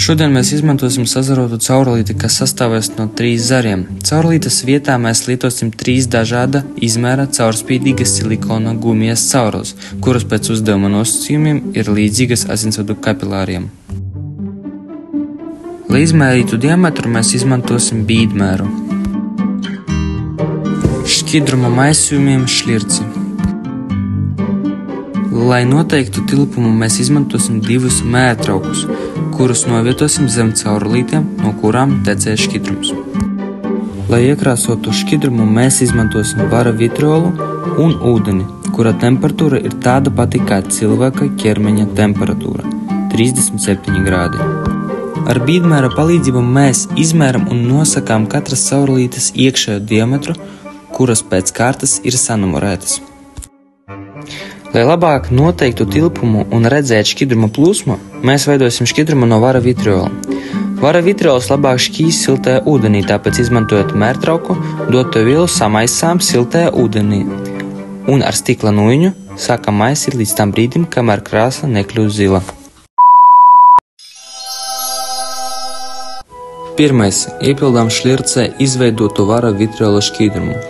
Šodien mēs izmantosim sazarotu caurulīti, kas sastāvēs no 3 zariem. Caurulītes vietā mēs lietosim 3 dažāda izmēra caurspīdīgas silikona gumijas caurules, kuras pēc uzdevuma nosacījumiem ir līdzīgas asinsvadu kapilāriem. Lai izmērītu diametru, mēs izmantosim bīdmēru. Šķidruma maisījumiem šļirci. Lai noteiktu tilpumu, mēs izmantosim 2 mērtraukus, kurus novietosim zem caurulītēm, no kurām tecēs šķidrums. Lai iekrāsotu šķidrumu, mēs izmantosim vara vitriolu un ūdeni, kura temperatūra ir tāda pati kā cilvēka ķermeņa temperatūra – 37 grādi. Ar bīdmēra palīdzību mēs izmēram un nosakām katras caurulītes iekšējo diametru, kuras pēc kārtas ir sanumurētas. Lai labāk noteiktu tilpumu un redzētu šķidruma plūsmu, mēs veidosim šķidrumu no vara vitriola. Vara vitriols labāk šķīs siltajā ūdenī, tāpēc izmantojot mērtrauku, doto vielu samaisām siltajā ūdenī un ar stikla nūjiņu sākam maisīt līdz tam brīdim, kamēr krāsa nekļūst zila. Pirmais. Iepildām šļircē izveidotu vara vitriola šķidrumu.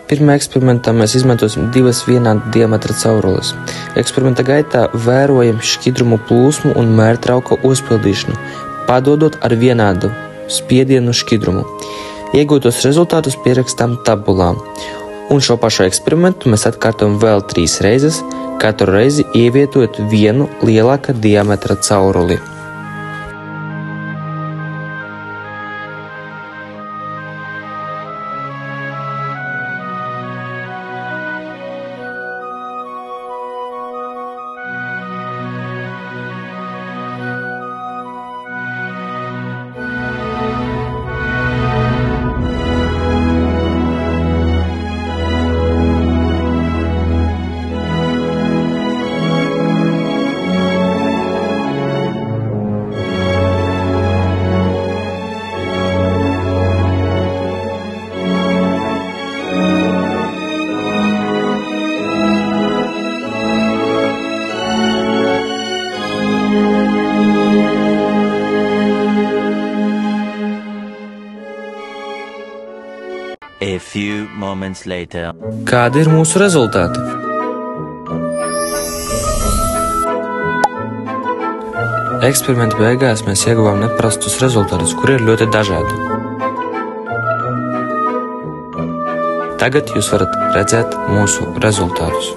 Pirmajā eksperimentā mēs izmantosim 2 vienāda diametra caurules. Eksperimenta gaitā vērojam šķidrumu plūsmu un mērtrauka uzpildīšanu, padodot ar vienādu spiedienu šķidrumu. Iegūtos rezultātus pierakstām tabulā. Un šo pašu eksperimentu mēs atkārtojam vēl 3 reizes, katru reizi ievietojot vienu lielāka diametra cauruli. A few moments later. Kādi ir mūsu rezultāti? Eksperimenta beigās mēs ieguvām neparastus rezultātus, kuri ir ļoti dažādi. Tagad jūs varat redzēt mūsu rezultātus.